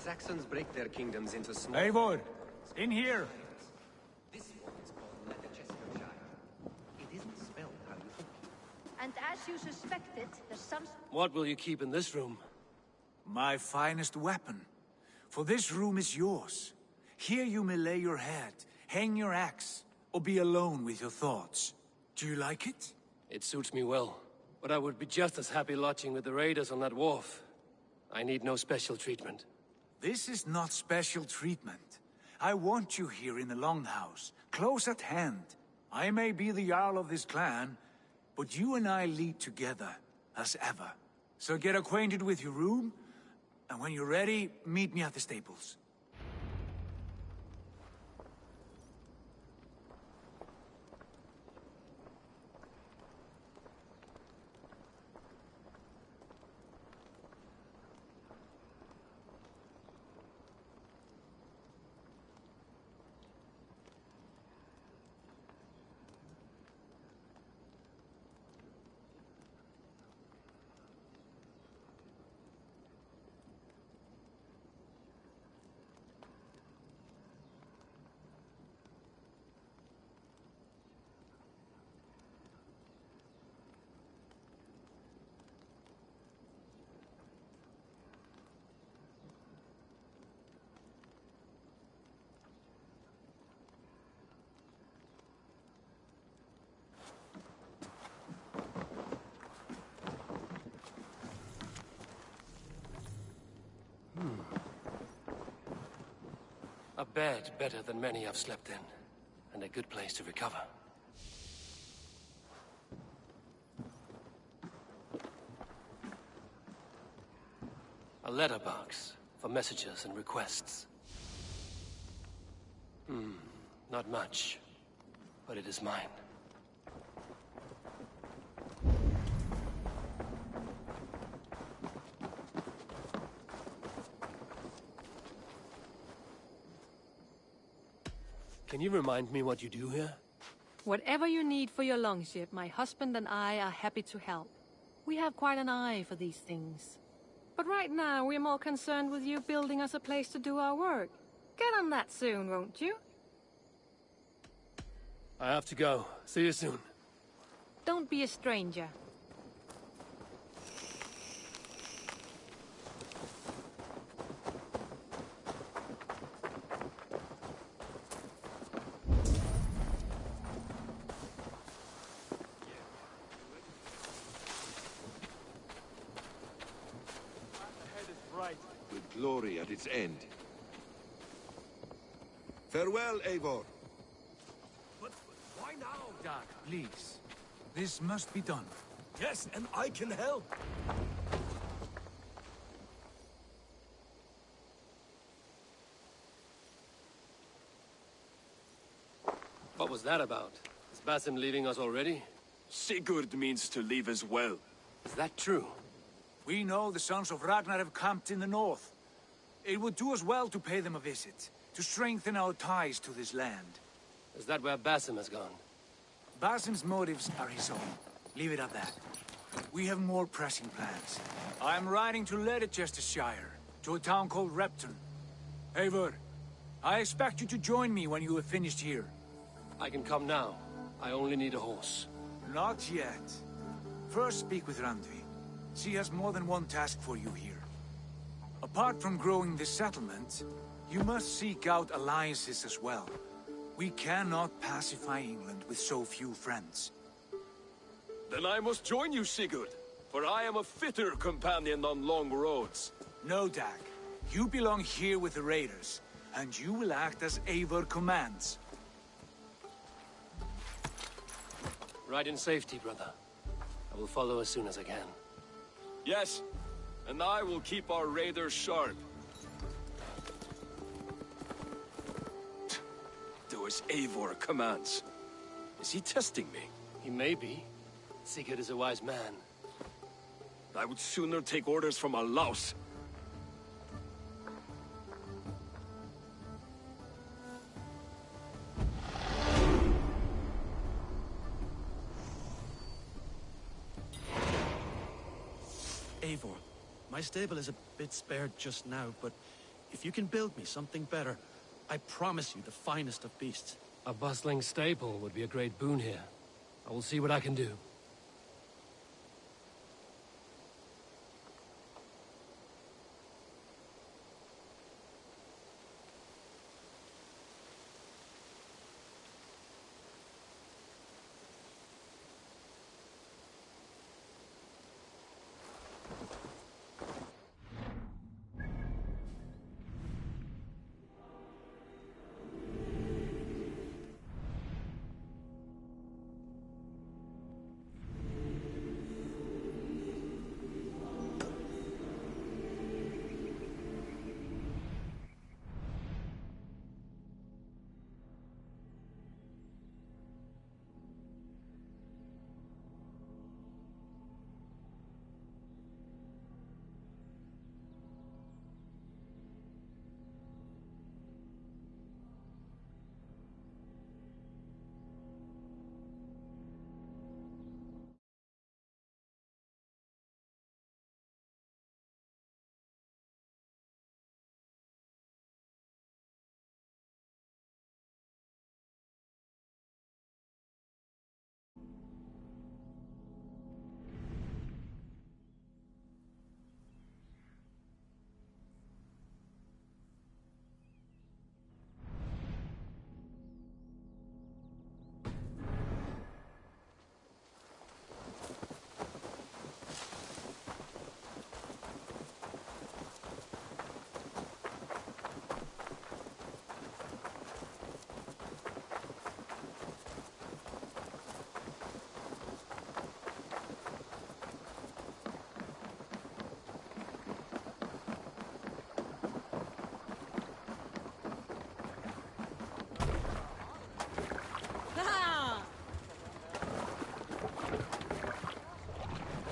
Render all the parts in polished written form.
Saxons break their kingdoms into small... Eivor! In here! This one is called Leicestershire. It isn't spelled how you think. And as you suspected, there's some... What will you keep in this room? My finest weapon. For this room is yours. Here you may lay your head, hang your axe, or be alone with your thoughts. Do you like it? It suits me well. But I would be just as happy lodging with the raiders on that wharf. I need no special treatment. This is not special treatment. I want you here in the Longhouse, close at hand. I may be the Jarl of this clan, but you and I lead together, as ever. So get acquainted with your room, and when you're ready, meet me at the stables. A bed better than many I've slept in, and a good place to recover. A letterbox for messages and requests. Not much, but it is mine. Can you remind me what you do here? Whatever you need for your longship, my husband and I are happy to help. We have quite an eye for these things. But right now, we're more concerned with you building us a place to do our work. Get on that soon, won't you? I have to go. See you soon. Don't be a stranger. With glory at its end. Farewell, Eivor. But why now, Dag? Please. This must be done. Yes, and I can help. What was that about? Is Basim leaving us already? Sigurd means to leave as well. Is that true? We know the sons of Ragnar have camped in the north. It would do us well to pay them a visit, to strengthen our ties to this land. Is that where Basim has gone? Basim's motives are his own. Leave it at that. We have more pressing plans. I'm riding to Leicestershire, to a town called Repton. Eivor, I expect you to join me when you have finished here. I can come now. I only need a horse. Not yet. First speak with Randvi. She has more than one task for you here. Apart from growing this settlement, you must seek out alliances as well. We cannot pacify England with so few friends. Then I must join you, Sigurd, for I am a fitter companion on long roads. No, Dag. You belong here with the raiders, and you will act as Eivor commands. Ride in safety, brother. I will follow as soon as I can. Yes, and I will keep our raiders sharp. Do as Eivor commands. Is he testing me? He may be. Sigurd is a wise man. I would sooner take orders from a louse. Eivor, my stable is a bit spared just now, but If you can build me something better, I promise you the finest of beasts. A bustling stable would be a great boon here. I will see what I can do.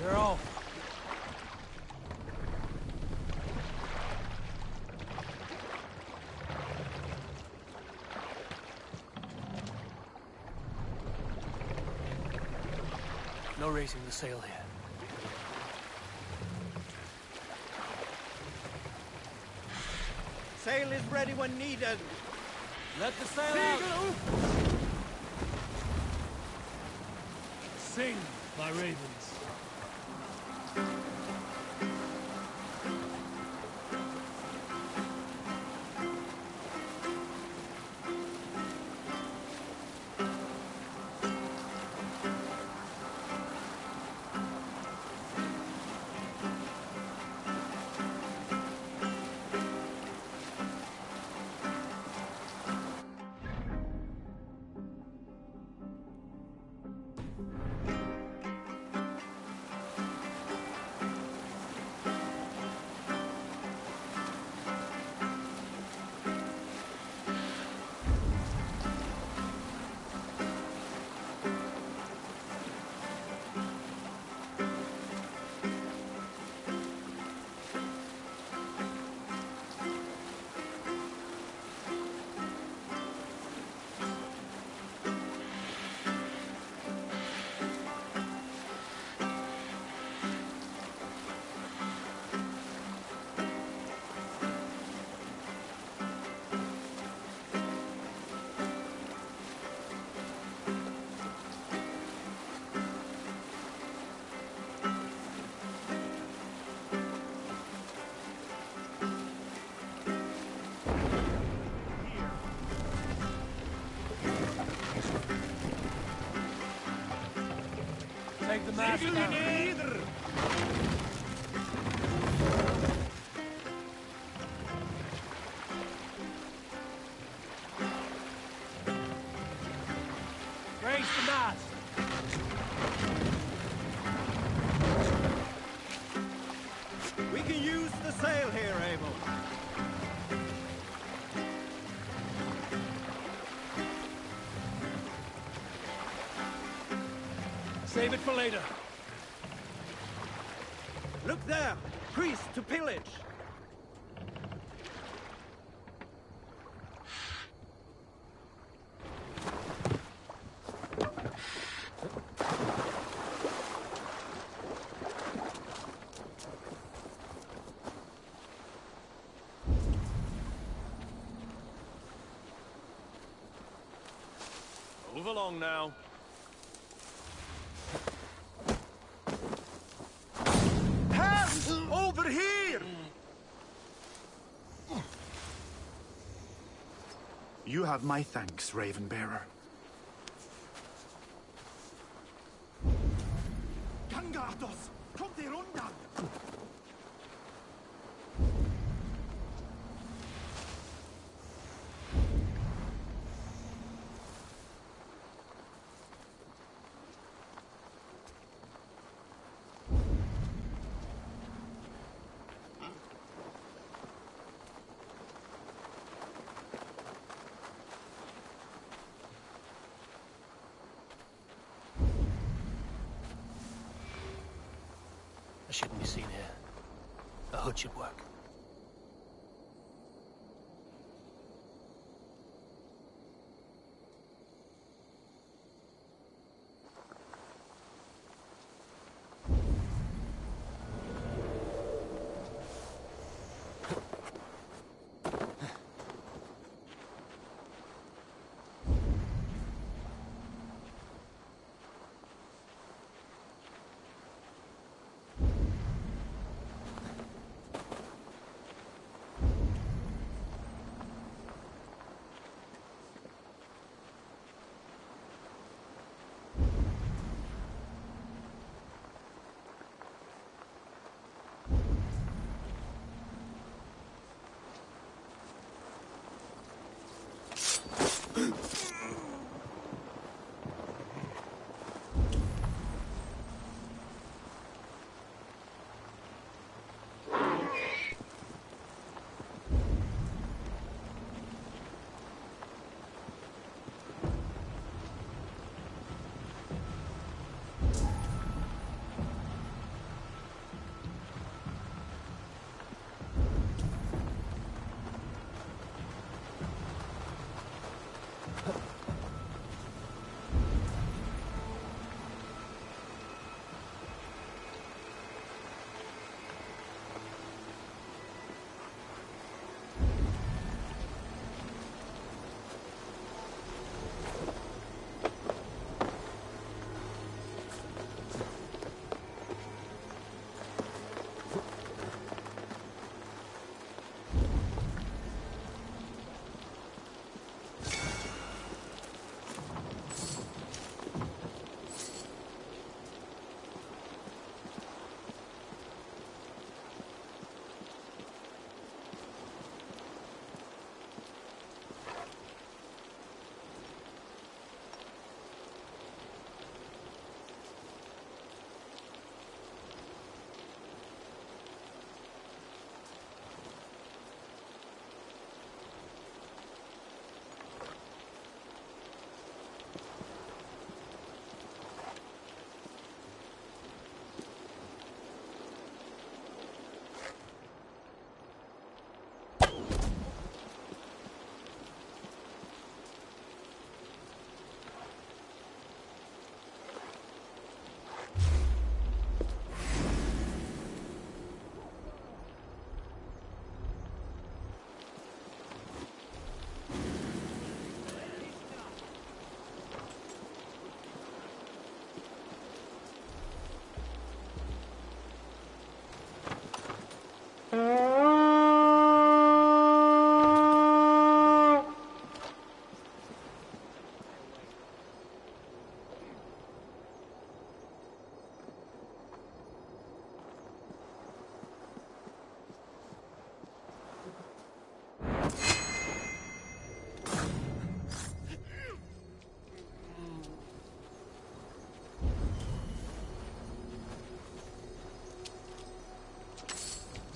They're off. No raising the sail here. Sail is ready when needed. Let the sail out. Sing, my ravens. Take the mast down. Raise the mast. We can use the sail here, Abel. Save it for later. Look there! Priests to pillage! Move along now. Help! Over here! You have my thanks, Ravenbearer. Gangardos! Kommt ihr undan! I shouldn't be seen here. A hood should work.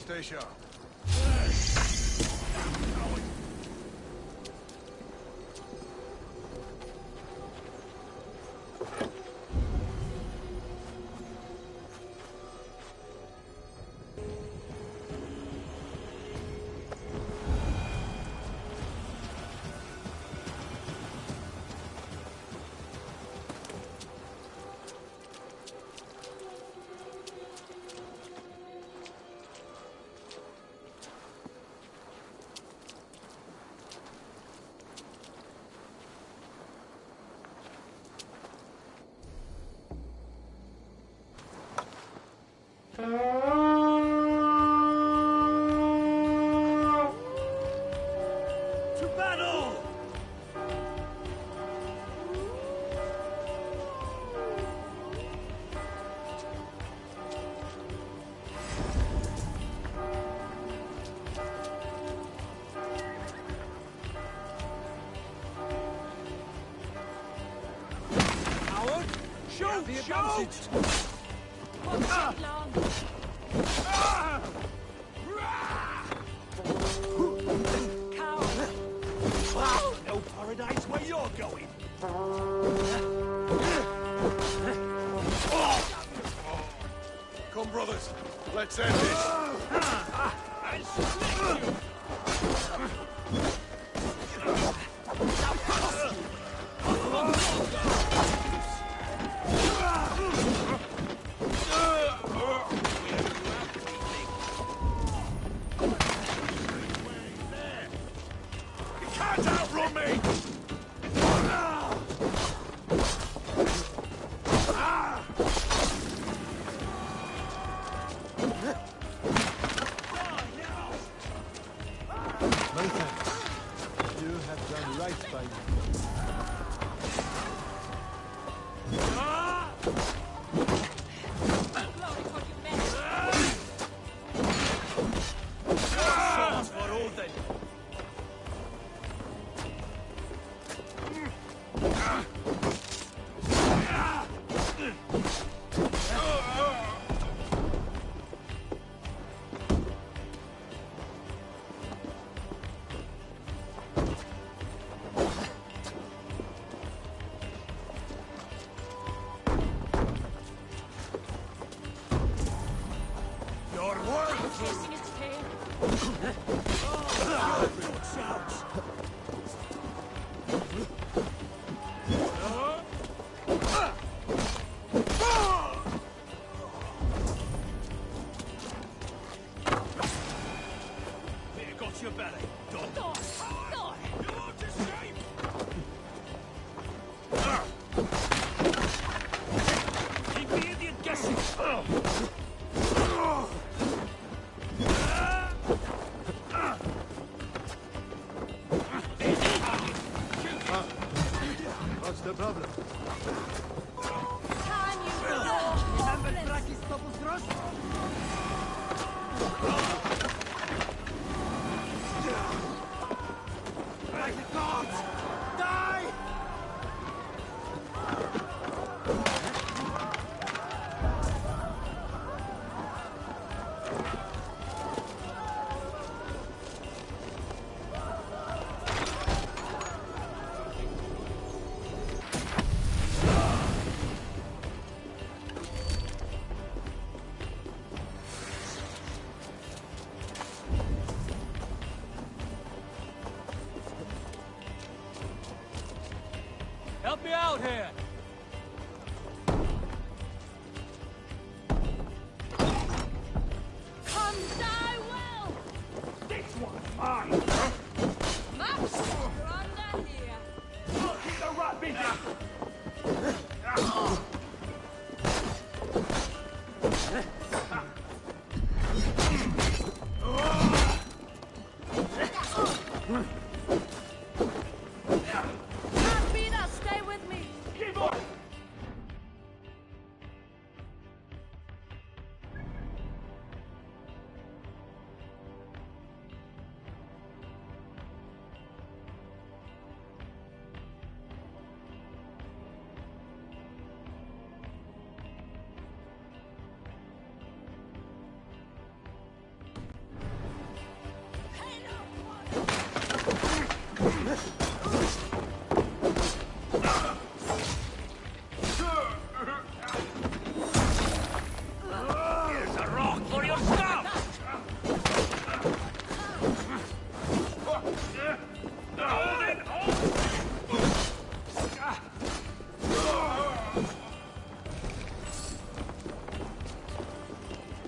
Stay sharp. Shoot! Shoot! Won't take long. Coward. No paradise where you're going. Come, brothers. Let's end this. I'll split you. You can't outrun me! You have done right by me. Glory for humanity. Swords for Odin. Your work! Chasing its tail. Good shouts. Here, got your belly, dog. You won't escape! Keep the idiot guessing! What's the problem? Can you Remember Braki's double thrust? By the gods! Die! Help me out here! come die well? This one's mine! Max, you're under here. Keep the rat busy! Can't beat us, stay with me. Keep on! Here's a rock for your stuff! Hold it!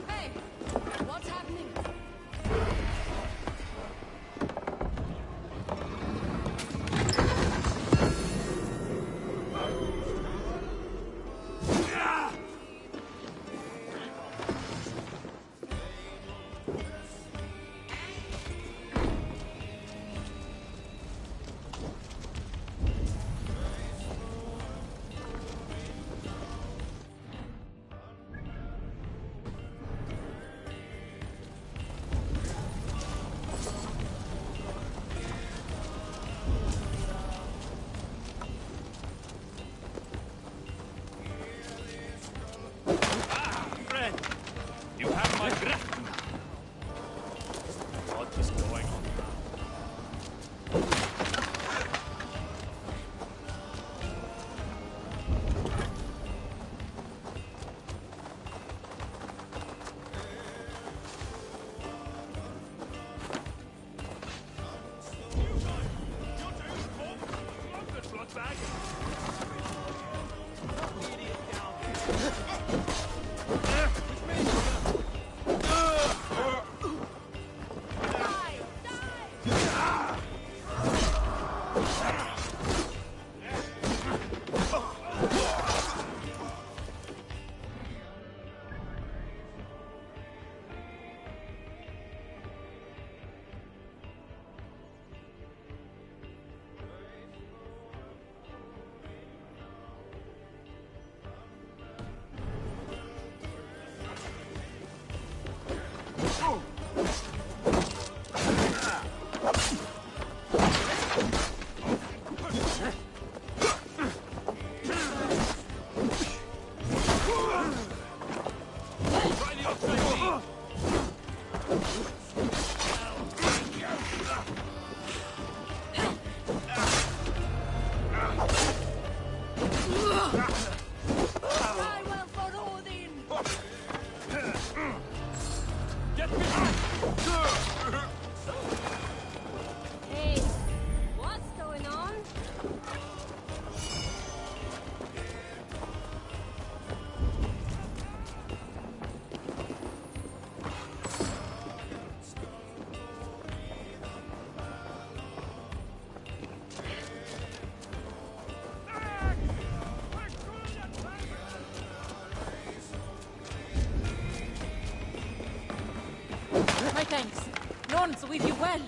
Hey, what's happening? thanks. Lawrence will you well.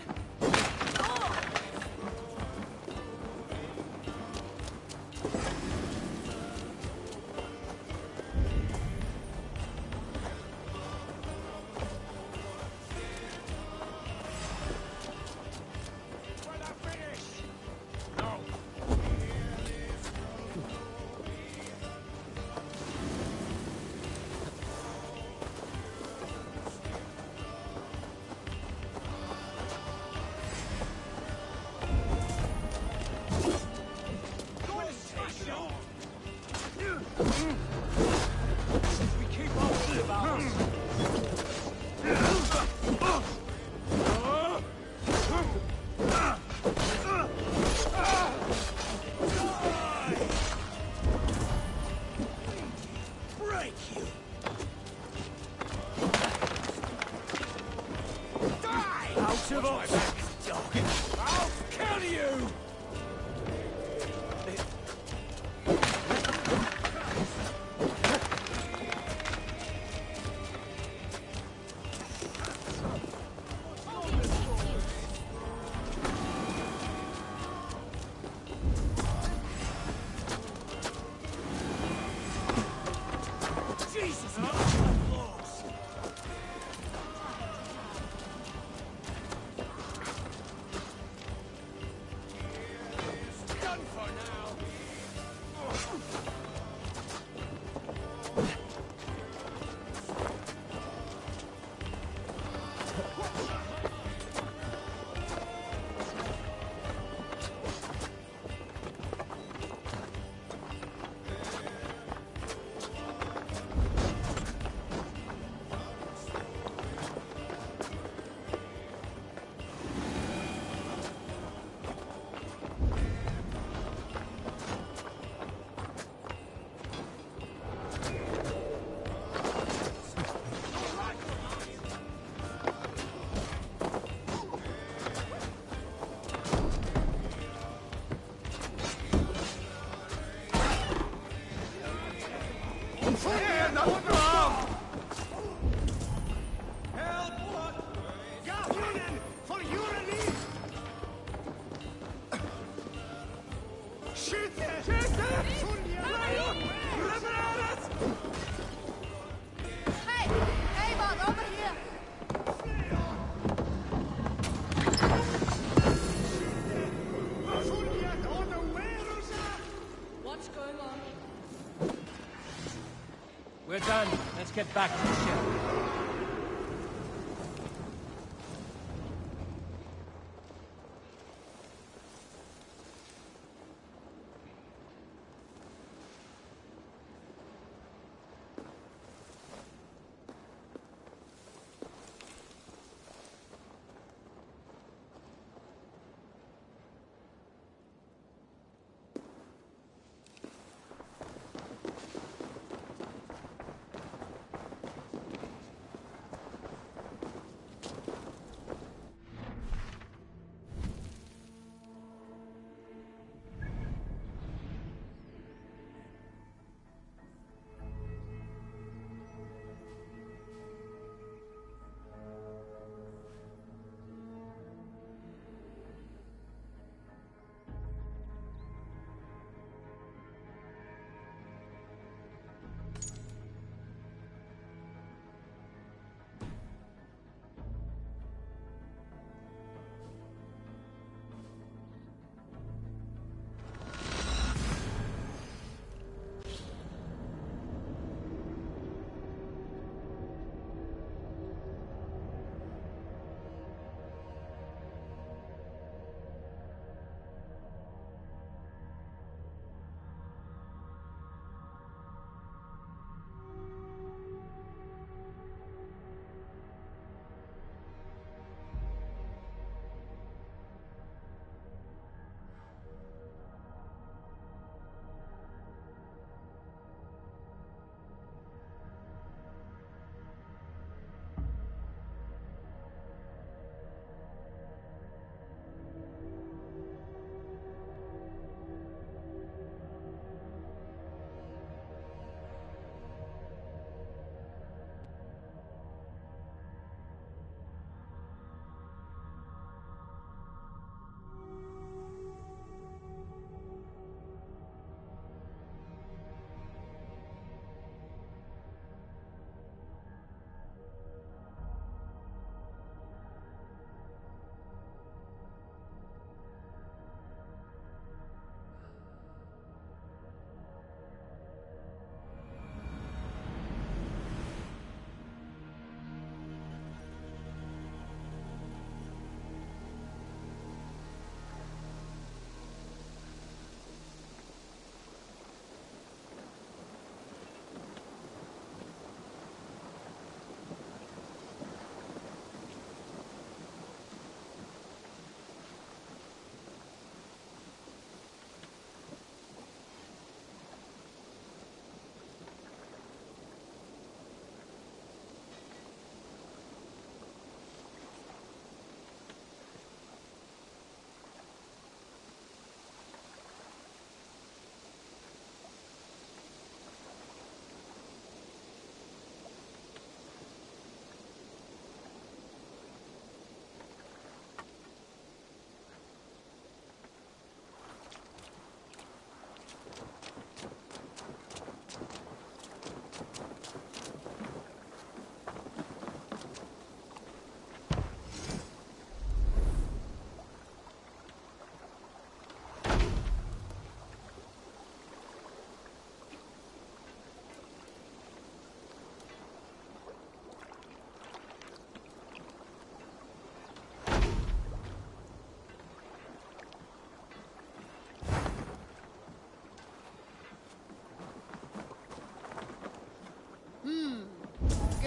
We're done. Let's get back to the ship.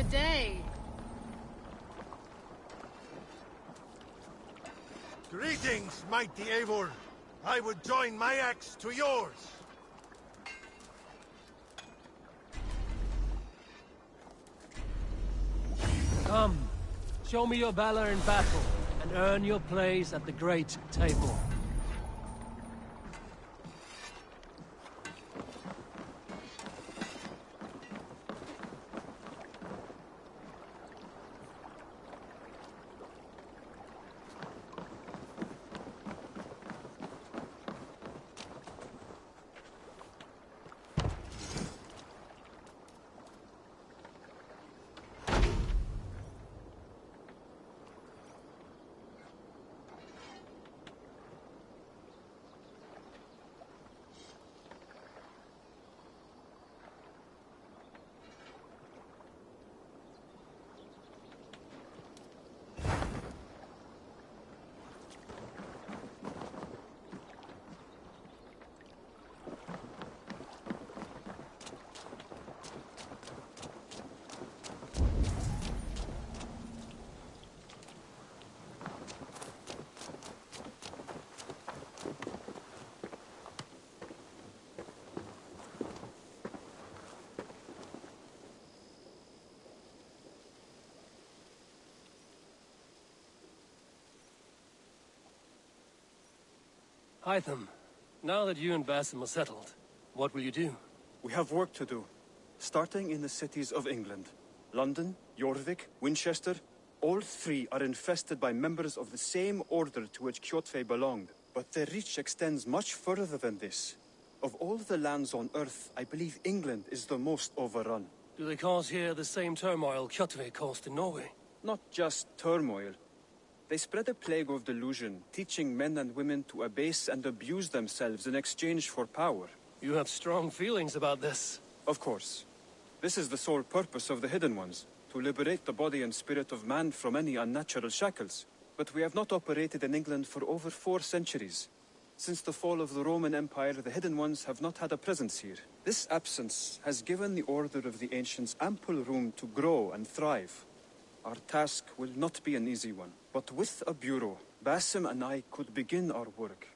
Good day. Greetings, mighty Eivor. I would join my axe to yours. Come, show me your valor in battle, and earn your place at the great table. Hytham, now that you and Basim are settled, what will you do? We have work to do, starting in the cities of England. London, Jorvik, Winchester, all three are infested by members of the same order to which Kjotve belonged. But their reach extends much further than this. Of all the lands on Earth, I believe England is the most overrun. Do they cause here the same turmoil Kjotve caused in Norway? Not just turmoil. They spread a plague of delusion, teaching men and women to abase and abuse themselves in exchange for power. You have strong feelings about this. Of course. This is the sole purpose of the Hidden Ones, to liberate the body and spirit of man from any unnatural shackles. But we have not operated in England for over 4 centuries. Since the fall of the Roman Empire, the Hidden Ones have not had a presence here. This absence has given the Order of the Ancients ample room to grow and thrive. Our task will not be an easy one, but with a bureau, Basim and I could begin our work.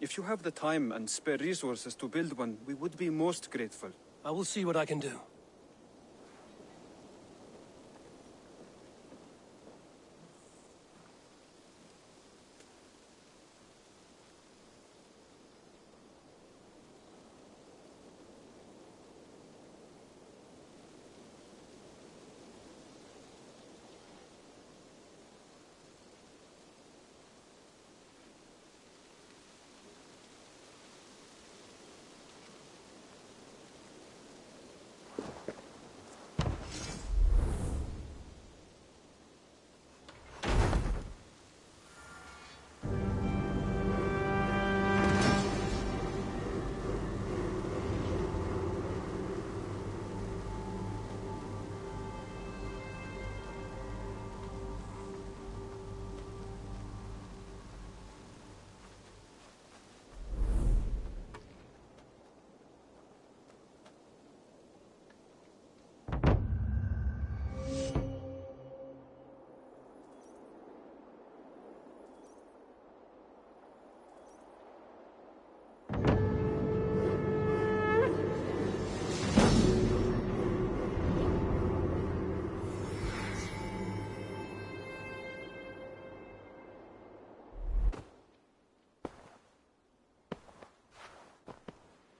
If you have the time and spare resources to build one, we would be most grateful. I will see what I can do.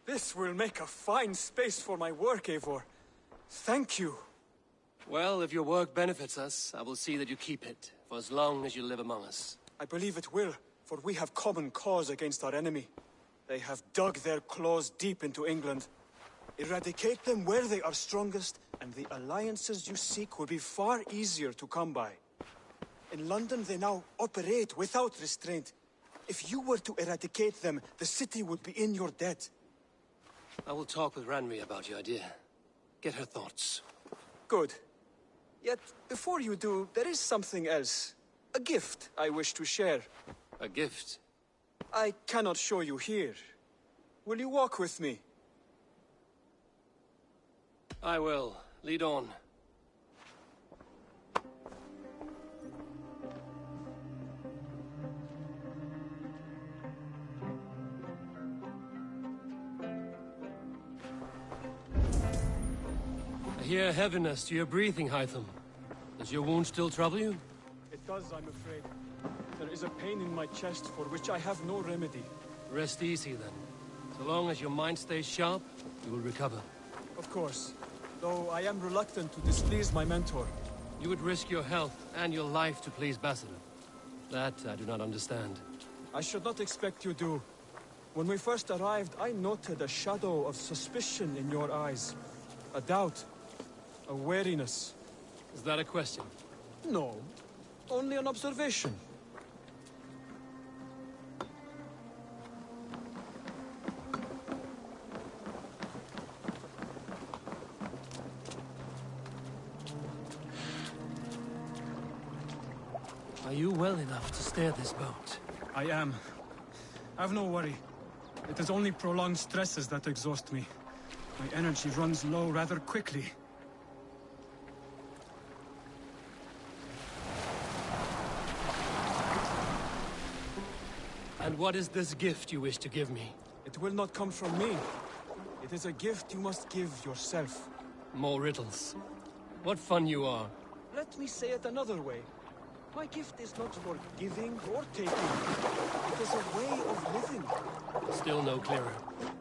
This will make a fine space for my work, Eivor. Thank you. Well, if your work benefits us, I will see that you keep it, for as long as you live among us. I believe it will, for we have common cause against our enemy. They have dug their claws deep into England. Eradicate them where they are strongest, and the alliances you seek will be far easier to come by. In London, they now operate without restraint. If you were to eradicate them, the city would be in your debt. I will talk with Ranri about your idea. Get her thoughts. Good. Yet, before you do, there is something else. A gift I wish to share. A gift? I cannot show you here. Will you walk with me? I will. Lead on. hear heaviness to your breathing, Hytham. Does your wound still trouble you? It does, I'm afraid. There is a pain in my chest for which I have no remedy. Rest easy, then. So long as your mind stays sharp, you will recover. Of course. Though I am reluctant to displease my mentor. You would risk your health and your life to please Bassador. That I do not understand. I should not expect you do. When we first arrived, I noted a shadow of suspicion in your eyes. A doubt. A wariness. Is that a question? No. Only an observation. Are you well enough to steer this boat? I am. Have no worry. It is only prolonged stresses that exhaust me. My energy runs low rather quickly. And what is this gift you wish to give me? It will not come from me. It is a gift you must give yourself. More riddles. What fun you are. Let me say it another way. My gift is not for giving or taking. It is a way of living. Still no clearer.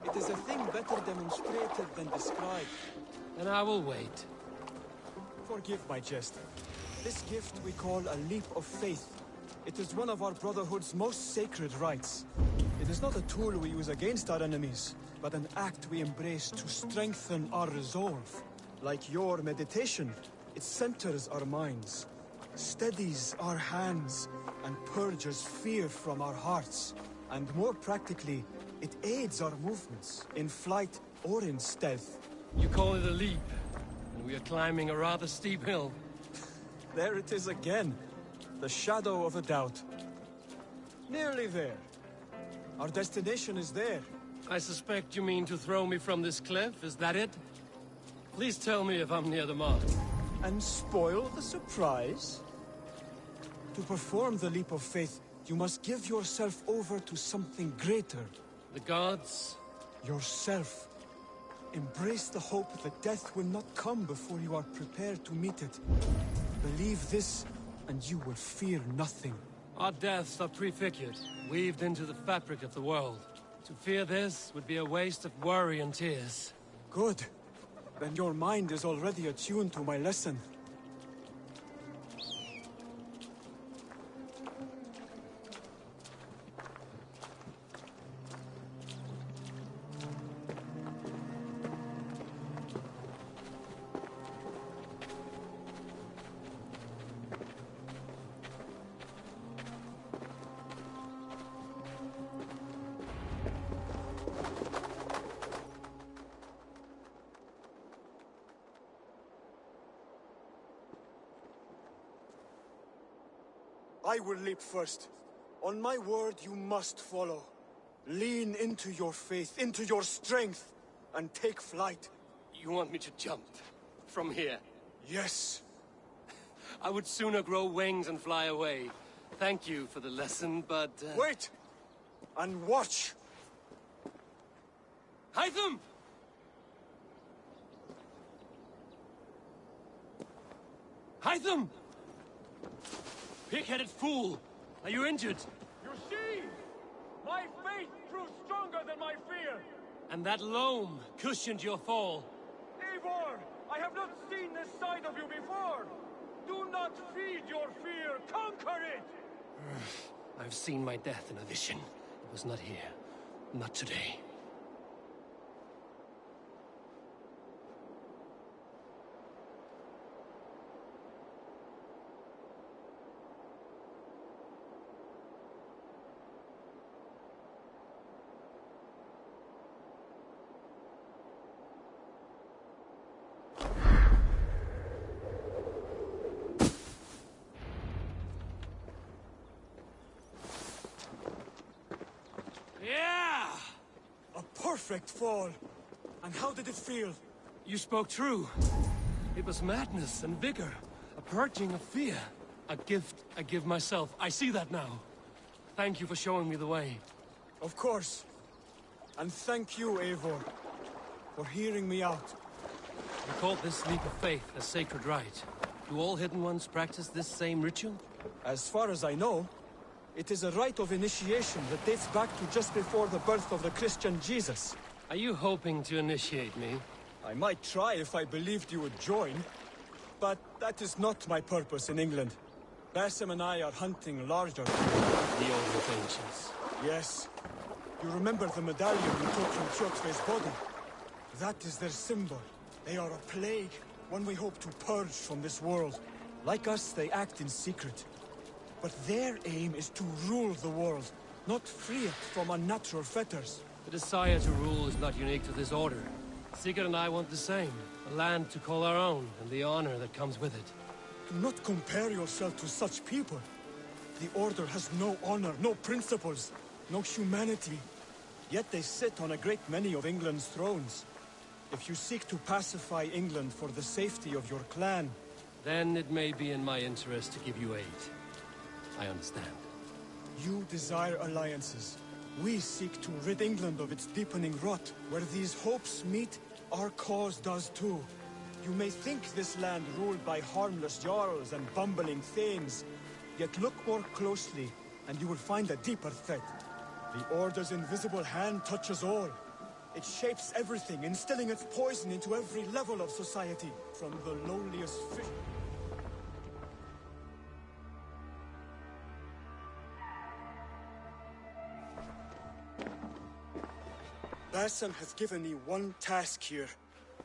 It is a thing better demonstrated than described. Then I will wait. Forgive my jest. This gift we call a leap of faith. It is one of our Brotherhood's most sacred rites. It is not a tool we use against our enemies, but an act we embrace to strengthen our resolve. Like your meditation, it centers our minds, steadies our hands, and purges fear from our hearts. And more practically, it aids our movements, in flight or in stealth. You call it a leap, and we are climbing a rather steep hill. There it is again. The shadow of a doubt. Nearly there. Our destination is there. I suspect you mean to throw me from this cliff, is that it? Please tell me if I'm near the mark. And spoil the surprise? To perform the leap of faith, you must give yourself over to something greater. The gods? Yourself. Embrace the hope that death will not come before you are prepared to meet it. Believe this, and you will fear nothing. Our deaths are prefigured, weaved into the fabric of the world. To fear this would be a waste of worry and tears. Good. Then your mind is already attuned to my lesson. I will leap first. On my word, you must follow. Lean into your faith, into your strength, and take flight. You want me to jump? From here? Yes. I would sooner grow wings and fly away. Thank you for the lesson, but... Wait! And watch! Hytham! Hytham! Pig-headed fool! Are you injured? You see? My faith grew stronger than my fear! And that loam cushioned your fall. Eivor! I have not seen this side of you before! Do not feed your fear! Conquer it! I've seen my death in a vision. It was not here. Not today. Yeah! A perfect fall! And how did it feel? You spoke true. It was madness and vigor. A purging of fear. A gift I give myself. I see that now. Thank you for showing me the way. Of course. And thank you, Eivor, for hearing me out. We call this leap of faith a sacred rite. Do all Hidden Ones practice this same ritual? As far as I know, it is a rite of initiation that dates back to just before the birth of the Christian Jesus. Are you hoping to initiate me? I might try if I believed you would join, but that is not my purpose in England. Basim and I are hunting larger prey. The Order of Ancients. Yes. You remember the medallion we took from Tjotve's body? That is their symbol. They are a plague, one we hope to purge from this world. Like us, they act in secret. But their aim is to rule the world, not free it from unnatural fetters. The desire to rule is not unique to this order. Sigurd and I want the same. A land to call our own, and the honor that comes with it. Do not compare yourself to such people. The Order has no honor, no principles, no humanity. Yet they sit on a great many of England's thrones. If you seek to pacify England for the safety of your clan... Then it may be in my interest to give you aid. I understand. You desire alliances. We seek to rid England of its deepening rot. Where these hopes meet, our cause does too. You may think this land ruled by harmless jarls and bumbling thanes. Yet look more closely, and you will find a deeper threat. The Order's invisible hand touches all. It shapes everything, instilling its poison into every level of society, from the lowliest fish... Basim has given me one task here.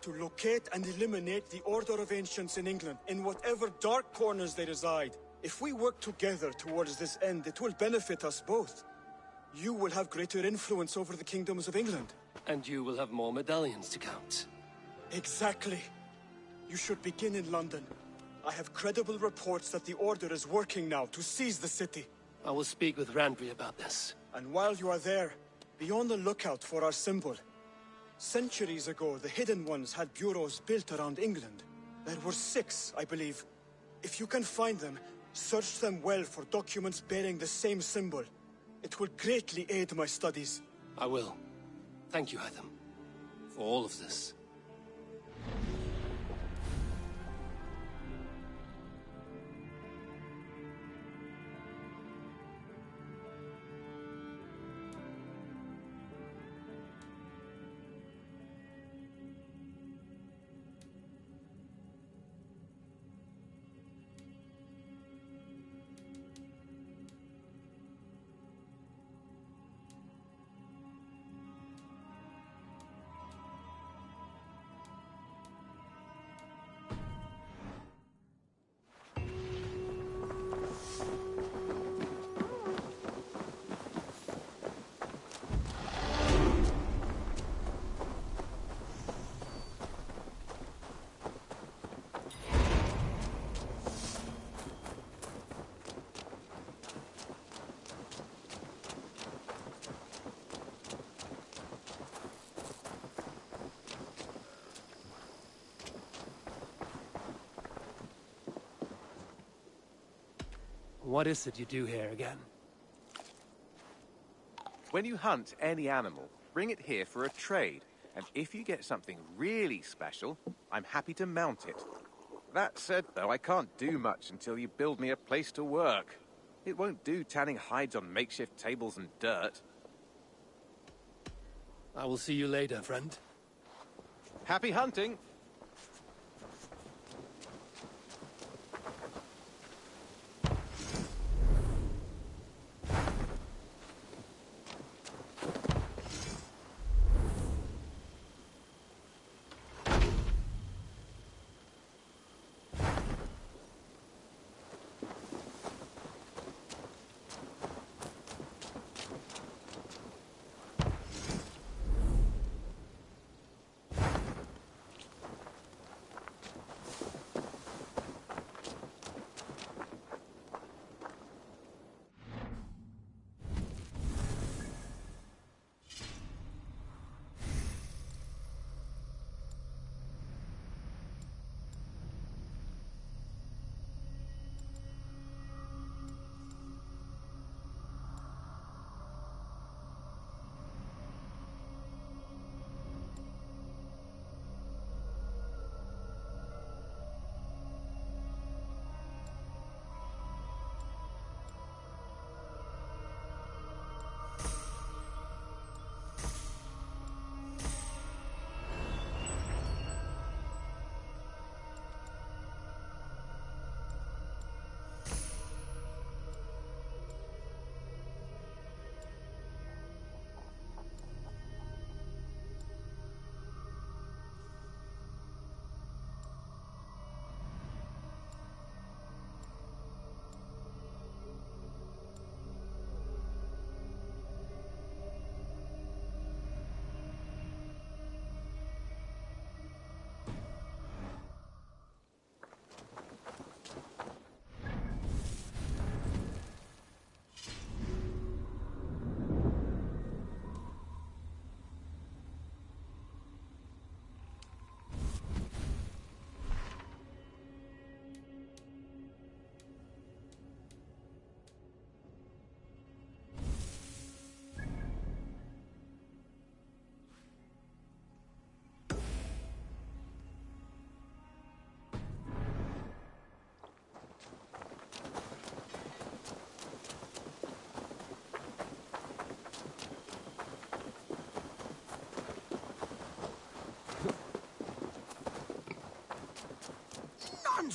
To locate and eliminate the Order of Ancients in England, in whatever dark corners they reside. If we work together towards this end, it will benefit us both. You will have greater influence over the kingdoms of England. And you will have more medallions to count. Exactly. You should begin in London. I have credible reports that the Order is working now to seize the city. I will speak with Randvi about this. And while you are there, be on the lookout for our symbol. Centuries ago, the Hidden Ones had bureaus built around England. There were 6, I believe. If you can find them, search them well for documents bearing the same symbol. It will greatly aid my studies. I will. Thank you, Hytham, for all of this. What is it you do here again? When you hunt any animal, bring it here for a trade. And if you get something really special, I'm happy to mount it. That said, though, I can't do much until you build me a place to work. It won't do tanning hides on makeshift tables and dirt. I will see you later, friend. Happy hunting!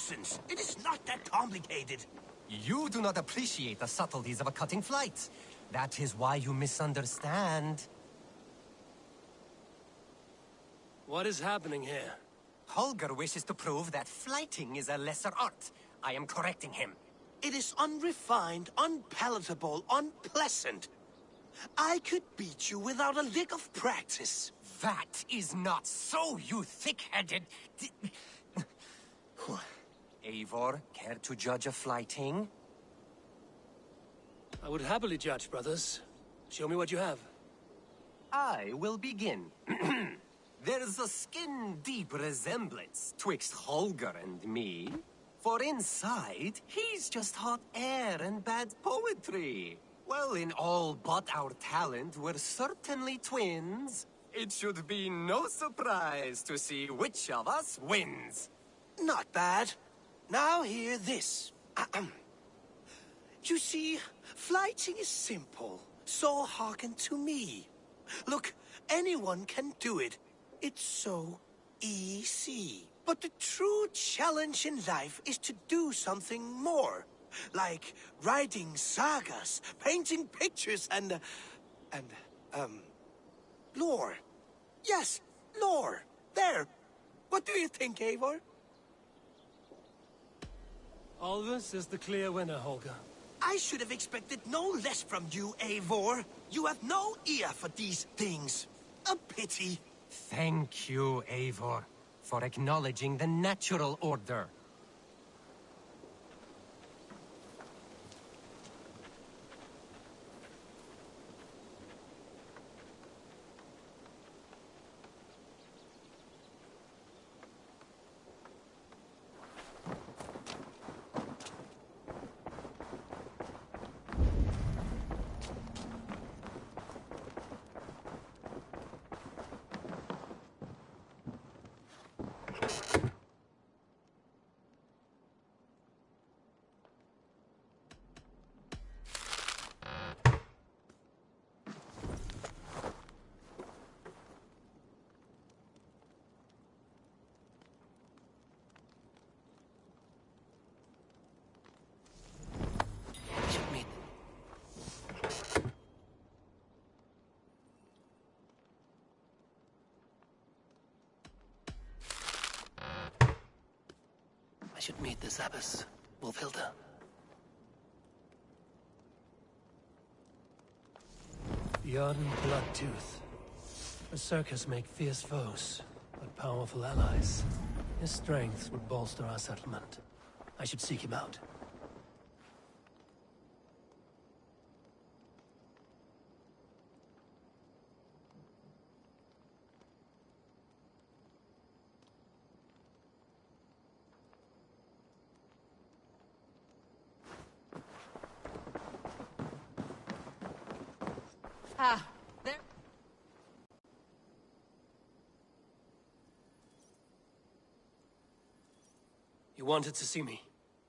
Nonsense! It is not that complicated. You do not appreciate the subtleties of a cutting flight. That is why you misunderstand. What is happening here? Holger wishes to prove that flighting is a lesser art. I am correcting him. It is unrefined, unpalatable, unpleasant. I could beat you without a lick of practice. That is not so, you thick-headed... Eivor, care to judge a flighting? I would happily judge, brothers. Show me what you have. I will begin. There's a skin-deep resemblance twixt Holger and me. For inside, he's just hot air and bad poetry. Well, in all but our talent, we're certainly twins. It should be no surprise to see which of us wins. Not bad. Now hear this. You see, flighting is simple, so hearken to me. Look, anyone can do it. It's so easy. But the true challenge in life is to do something more. Like writing sagas, painting pictures, and lore. Yes, lore. There. What do you think, Eivor? Alvis is the clear winner, Holger. I should have expected no less from you, Eivor. You have no ear for these things. A pity. Thank you, Eivor, for acknowledging the natural order. I should meet this abbess, Wolfhilda. Bjorn Bloodtooth. Berserkers make fierce foes, but powerful allies. His strength would bolster our settlement. I should seek him out. Ah, there. You wanted to see me?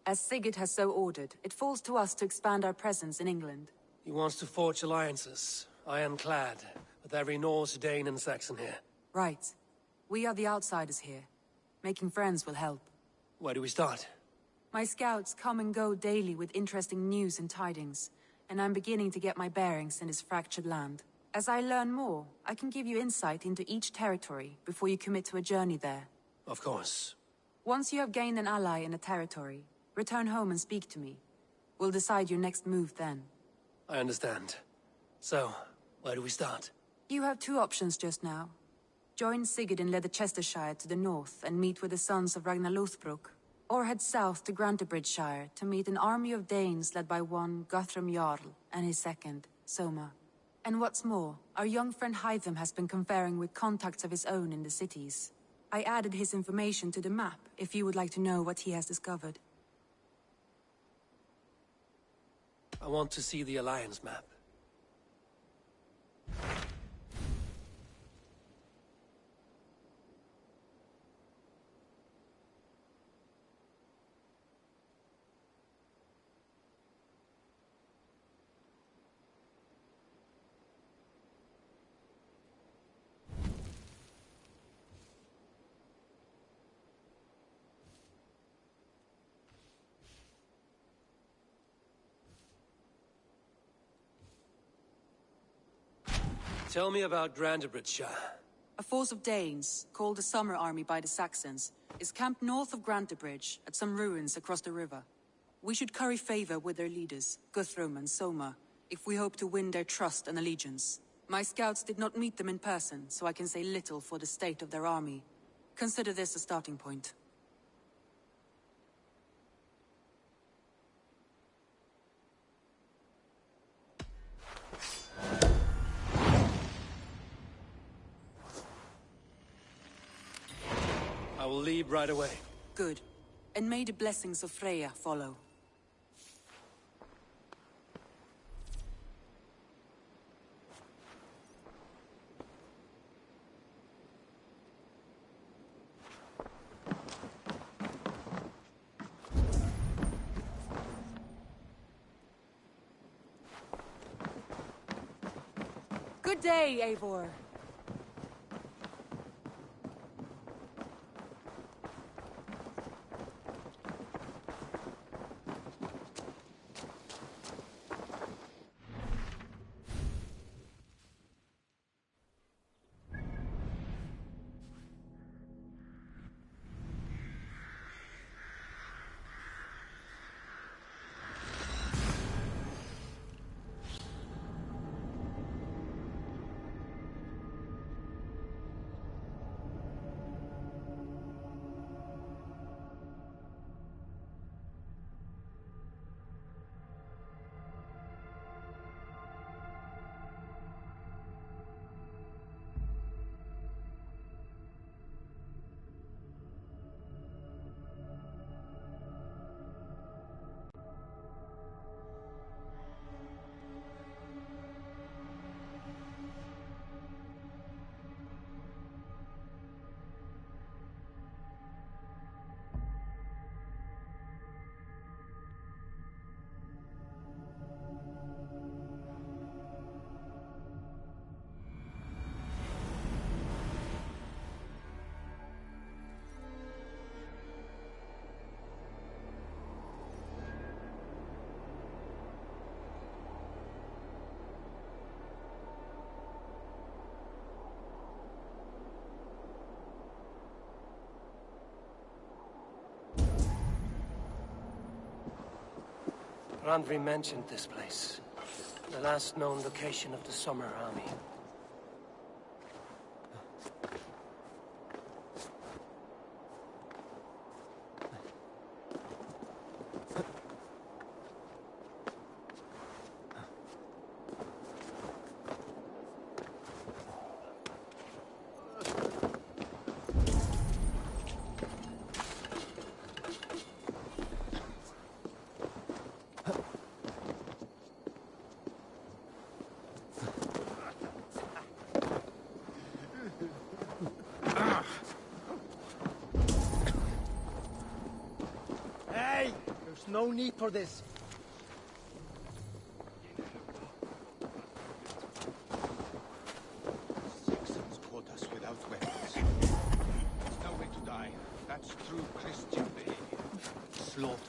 As Sigurd has so ordered, it falls to us to expand our presence in England. He wants to forge alliances, ironclad, with every Norse, Dane, and Saxon here. Right. We are the outsiders here. Making friends will help. Where do we start? My scouts come and go daily with interesting news and tidings, and I'm beginning to get my bearings in this fractured land. As I learn more, I can give you insight into each territory before you commit to a journey there. Of course. Once you have gained an ally in a territory, return home and speak to me. We'll decide your next move then. I understand. So, where do we start? You have two options just now. Join Sigurd in Leicestershire to the north and meet with the sons of Ragnar Lothbrok, or head south to Grantebridgeshire to meet an army of Danes led by one Guthrum Jarl and his second, Soma. And what's more, our young friend Hytham has been conferring with contacts of his own in the cities. I added his information to the map if you would like to know what he has discovered. I want to see the Alliance map. Tell me about Grantebridgeshire. A force of Danes, called the Summer Army by the Saxons, is camped north of Grantebridge at some ruins across the river. We should curry favor with their leaders, Guthrum and Soma, if we hope to win their trust and allegiance. My scouts did not meet them in person, so I can say little for the state of their army. Consider this a starting point. I will leave right away. Good. And may the blessings of Freya follow. Good day, Eivor. Randvi mentioned this place. The last known location of the Summer Army. Hey! There's no need for this. Saxons caught us without weapons. There's no way to die. That's true Christian behavior. Slaughter.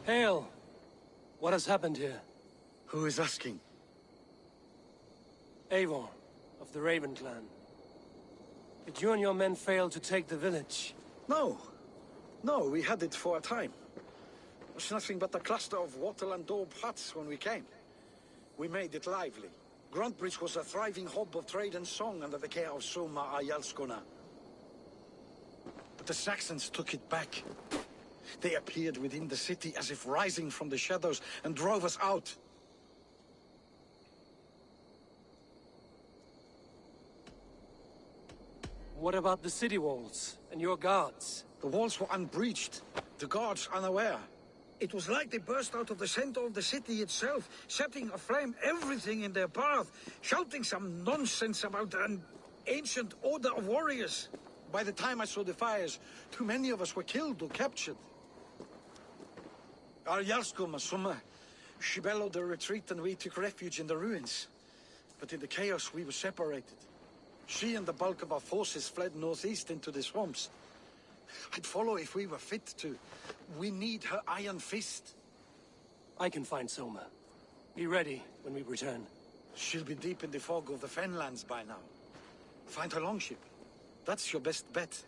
Hail! What has happened here? Who is asking? Eivor, of the Raven clan. Did you and your men fail to take the village? No. No, we had it for a time. It was nothing but a cluster of wattle and daub huts when we came. We made it lively. Gruntbridge was a thriving hub of trade and song under the care of Soma Ayalskona. But the Saxons took it back. They appeared within the city as if rising from the shadows and drove us out. What about the city walls and your guards? The walls were unbreached, the guards unaware. It was like they burst out of the center of the city itself, setting aflame everything in their path, shouting some nonsense about an ancient order of warriors. By the time I saw the fires, too many of us were killed or captured. Our Jarlskoma, Summa, she bellowed a retreat and we took refuge in the ruins. But in the chaos we were separated. She and the bulk of our forces fled northeast into the swamps. I'd follow if we were fit to. We need her iron fist. I can find Soma. Be ready when we return. She'll be deep in the fog of the Fenlands by now. Find her longship. That's your best bet.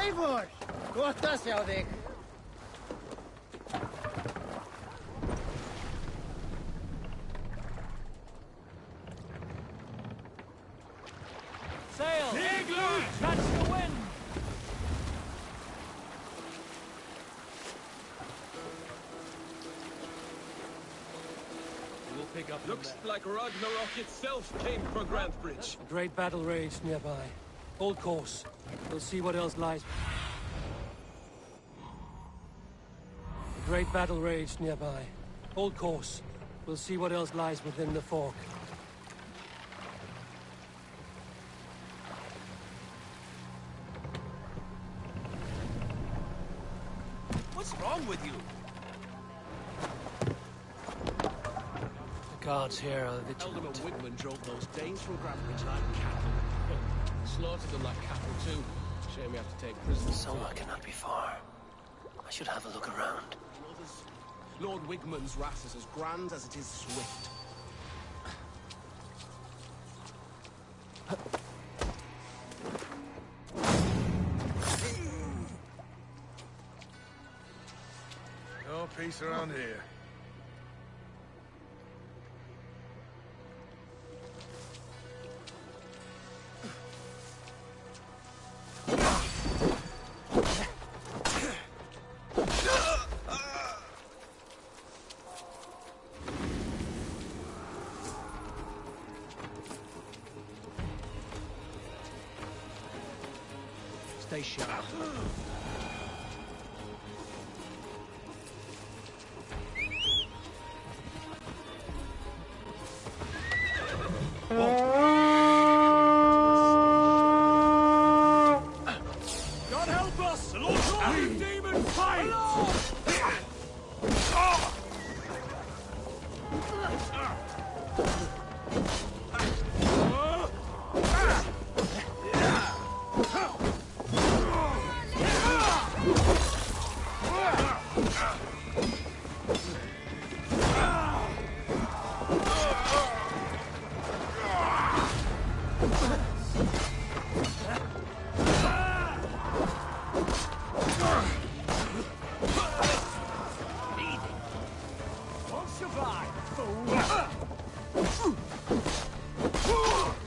Eivor! Gott að sjá þig. Sail! Igloo! Catch the wind! We'll pick up. Looks like Ragnarok itself came for Grantbridge. A great battle raged nearby. Hold course. We'll see what else lies. A great battle raged nearby. Hold course. We'll see what else lies within the fork. What's wrong with you? The guards here are vigilant. Eldon Wigman drove those Danes from Grantbridge like cattle. Slaughtered them like cattle too. Shame we have to take prisoners. Soma cannot be far. I should have a look around. Lord Wigman's wrath is as grand as it is swift. No peace around here. Stay sharp. God help us! Lord demon fight! Won't survive, fool!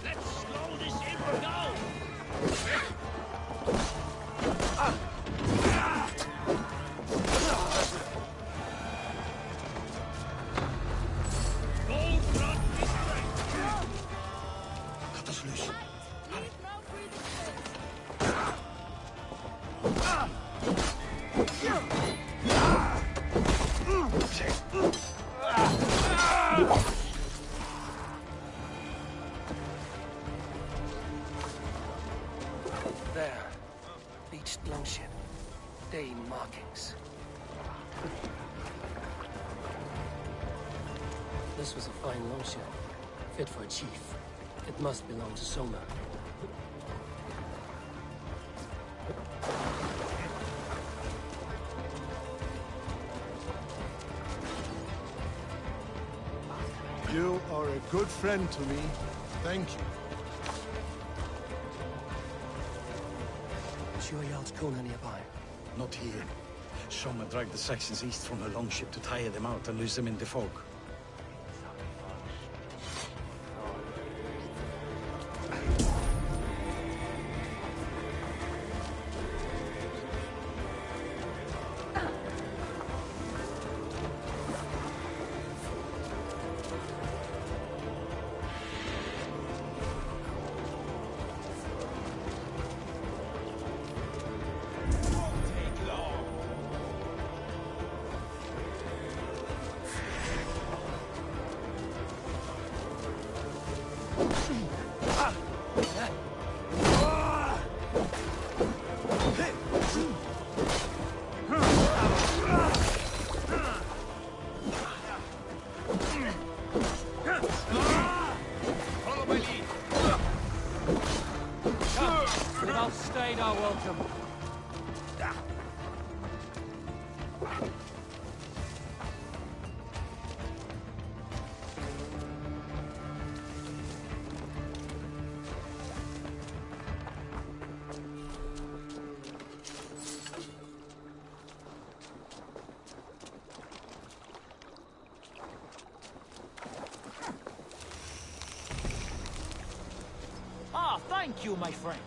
Let's slow this Eivor down! Cut us loose. There. Beached longship. Dane markings. This was a fine longship. Fit for a chief. It must belong to Soma. You are a good friend to me. Thank you. Sure Jarl's Kona nearby. Not here. Soma dragged the Saxons east from her longship to tire them out and lose them in the fog. Without stayed our welcome. Ah, thank you, my friend.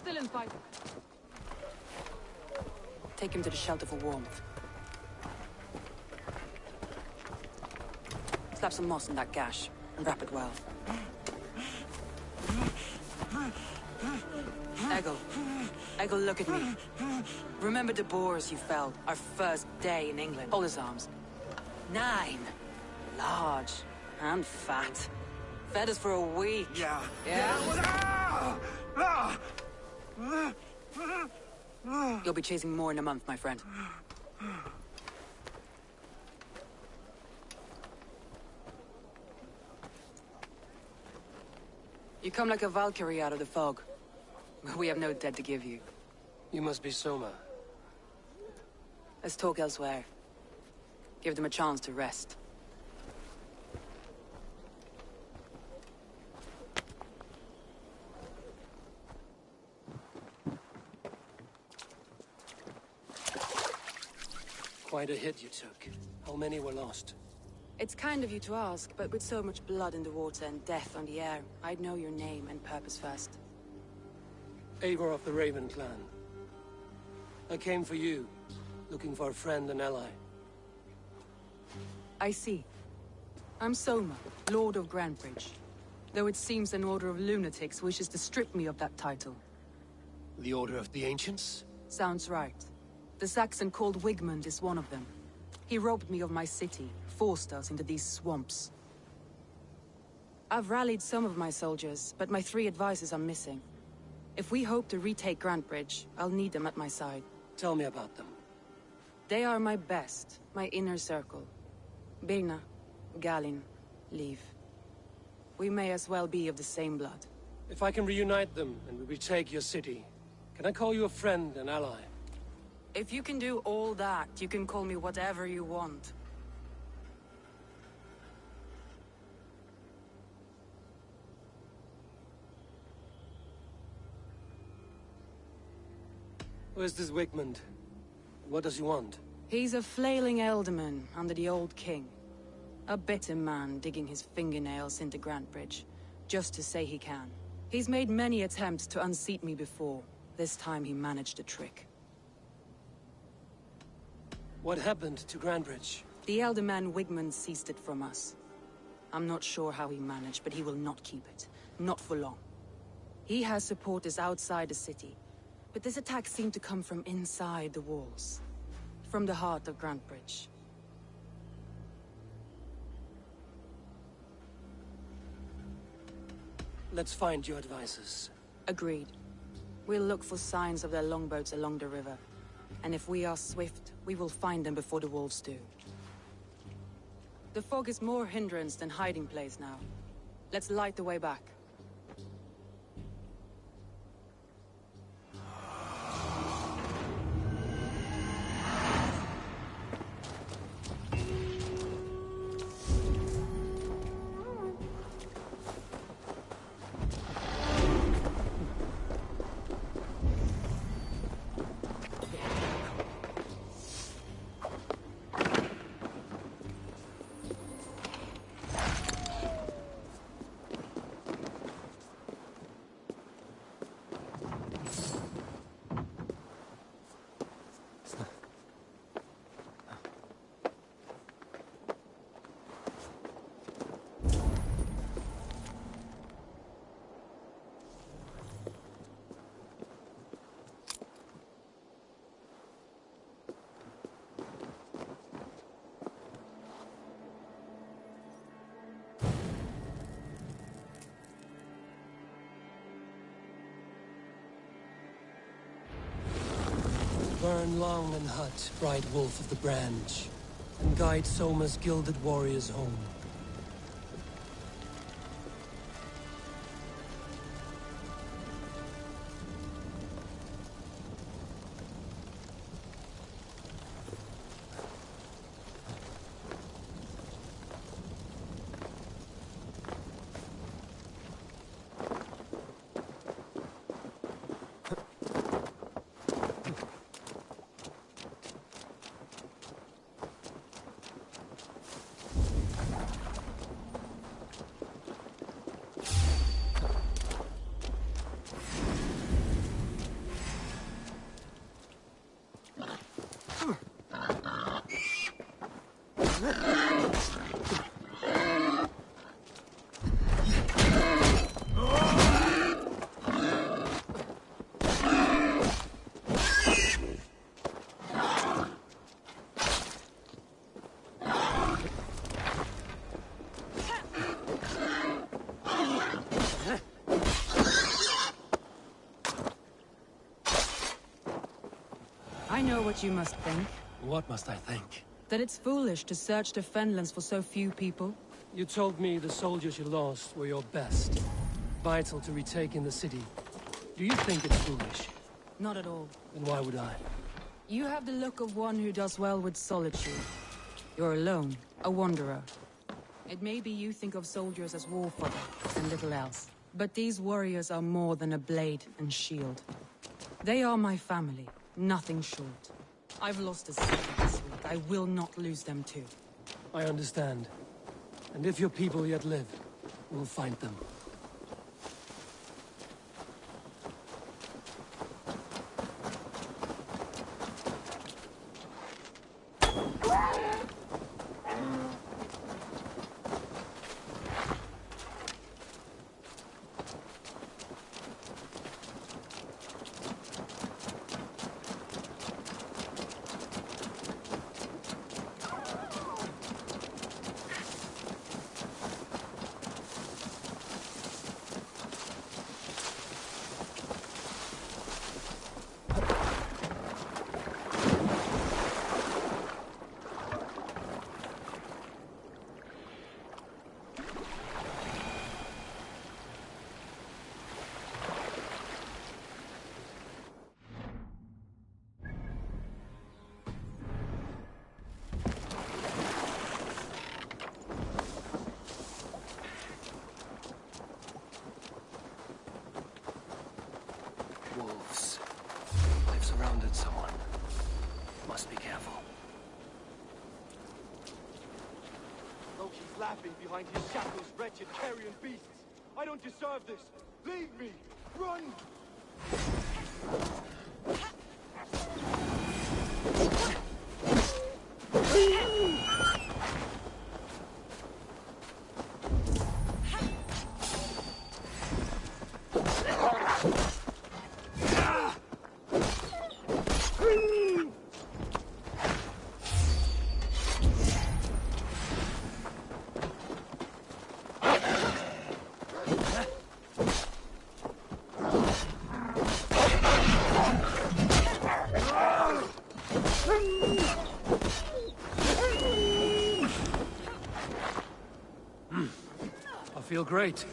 still in fight. Take him to the shelter for warmth. Slap some moss in that gash, and wrap it well. Eggle, look at me. Remember the boars you felled, our first day in England? Hold his arms. 9. Large. And fat. Fed us for a week. Yeah. You'll be chasing more in a month, my friend. You come like a Valkyrie out of the fog. We have no dead to give you. You must be Soma. Let's talk elsewhere. Give them a chance to rest. Quite a hit you took. How many were lost? It's kind of you to ask, but with so much blood in the water and death on the air, I'd know your name and purpose first. Eivor of the Raven clan. I came for you, looking for a friend and ally. I see. I'm Soma, Lord of Grantebridge. Though it seems an order of lunatics wishes to strip me of that title. The Order of the Ancients? Sounds right. The Saxon called Wigmund is one of them. He robbed me of my city, forced us into these swamps. I've rallied some of my soldiers, but my 3 advisors are missing. If we hope to retake Grantebridge, I'll need them at my side. Tell me about them. They are my best, my inner circle. Birna, Galin, Leave. We may as well be of the same blood. If I can reunite them and we retake your city, can I call you a friend and ally? If you can do all that, you can call me whatever you want. Where's this Wigmund? What does he want? He's a flailing elderman under the old king. A bitter man digging his fingernails into Grantebridge, just to say he can. He's made many attempts to unseat me before. This time he managed a trick. What happened to Grantebridge? The elderman Wigmund seized it from us. I'm not sure how he managed, but he will not keep it. Not for long. He has supporters outside the city, but this attack seemed to come from inside the walls. From the heart of Grantebridge. Let's find your advisors. Agreed. We'll look for signs of their longboats along the river. And if we are swift, we will find them before the wolves do. The fog is more hindrance than hiding place now. Let's light the way back. Burn Long and Hut, bright wolf of the branch, and guide Soma's gilded warriors home. I know what you must think. What must I think? That it's foolish to search the Fenlands for so few people. You told me the soldiers you lost were your best. Vital to retaking the city. Do you think it's foolish? Not at all. Then why would I? You have the look of one who does well with solitude. You're alone, a wanderer. It may be you think of soldiers as war fodder and little else. But these warriors are more than a blade and shield. They are my family, nothing short. I've lost a son this week. I will not lose them too. I understand. And if your people yet live, we'll find them. Wolves. They've surrounded someone. Must be careful. Though she's laughing behind his shackles, wretched carrion beasts. I don't deserve this. Leave me. Run! I feel great.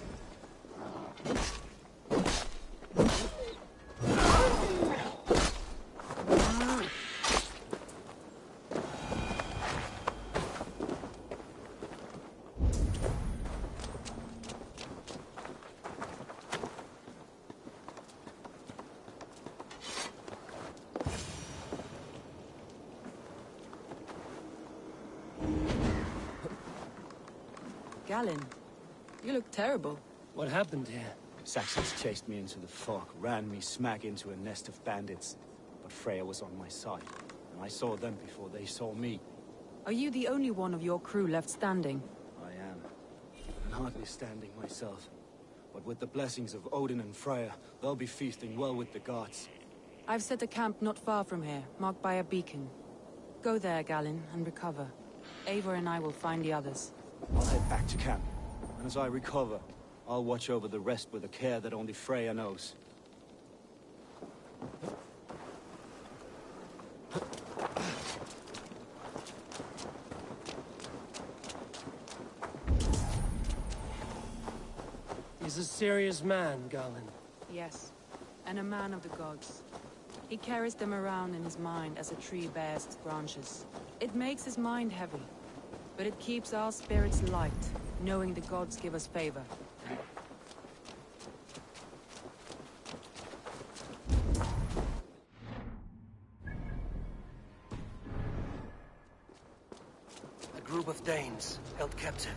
Galen, you look terrible. What happened here? Saxons chased me into the fog, ran me smack into a nest of bandits. But Freya was on my side, and I saw them before they saw me. Are you the only one of your crew left standing? I am. And hardly standing myself. But with the blessings of Odin and Freya, they'll be feasting well with the gods. I've set a camp not far from here, marked by a beacon. Go there, Galen, and recover. Eivor and I will find the others. I'll head back to camp, and as I recover, I'll watch over the rest with a care that only Freya knows. He's a serious man, Galen. Yes, and a man of the gods. He carries them around in his mind as a tree bears its branches. It makes his mind heavy, but it keeps our spirits light, knowing the gods give us favor. A group of Danes held captive.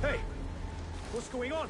Hey! What's going on?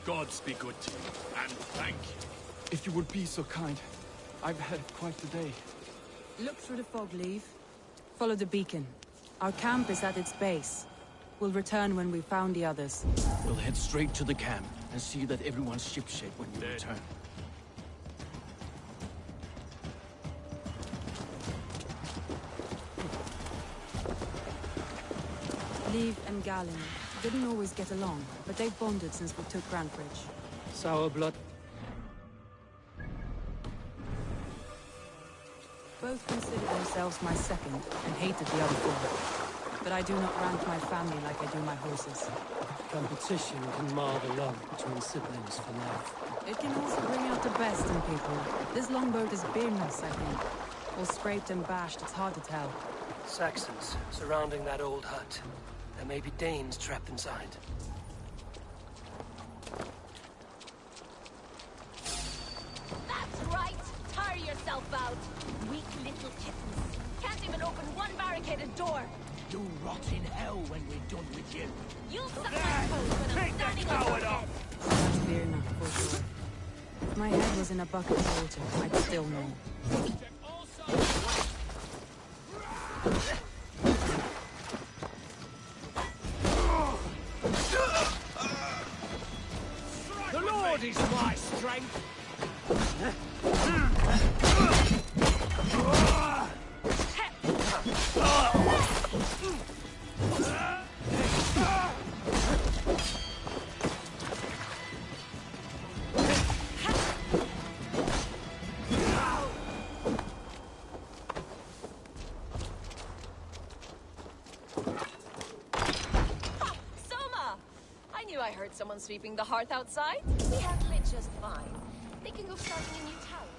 Gods be good to you, and thank you. If you would be so kind. I've had quite the day. Look through the fog, Leave. Follow the beacon. Our camp is at its base. We'll return when we've found the others. We'll head straight to the camp and see that everyone's shipshape when you return. Leave and Galen didn't always get along, but they've bonded since we took Grantbridge. Sour blood. Both considered themselves my second and hated the other four. But I do not rank my family like I do my horses. Competition can mar the love between siblings for life. It can also bring out the best in people. This longboat is beerness, I think. Or scraped and bashed, it's hard to tell. Saxons surrounding that old hut. There may be Danes trapped inside. That's right! Tire yourself out! Weak little kittens. Can't even open one barricaded door! You'll rot in hell when we're done with you. You'll suck my toes when I'm standing on your head! That's beer for sure. If my head was in a bucket of water, I'd still know. The Lord is my strength. I heard someone sweeping the hearth outside. We handle it just fine. They can go starting a new tower.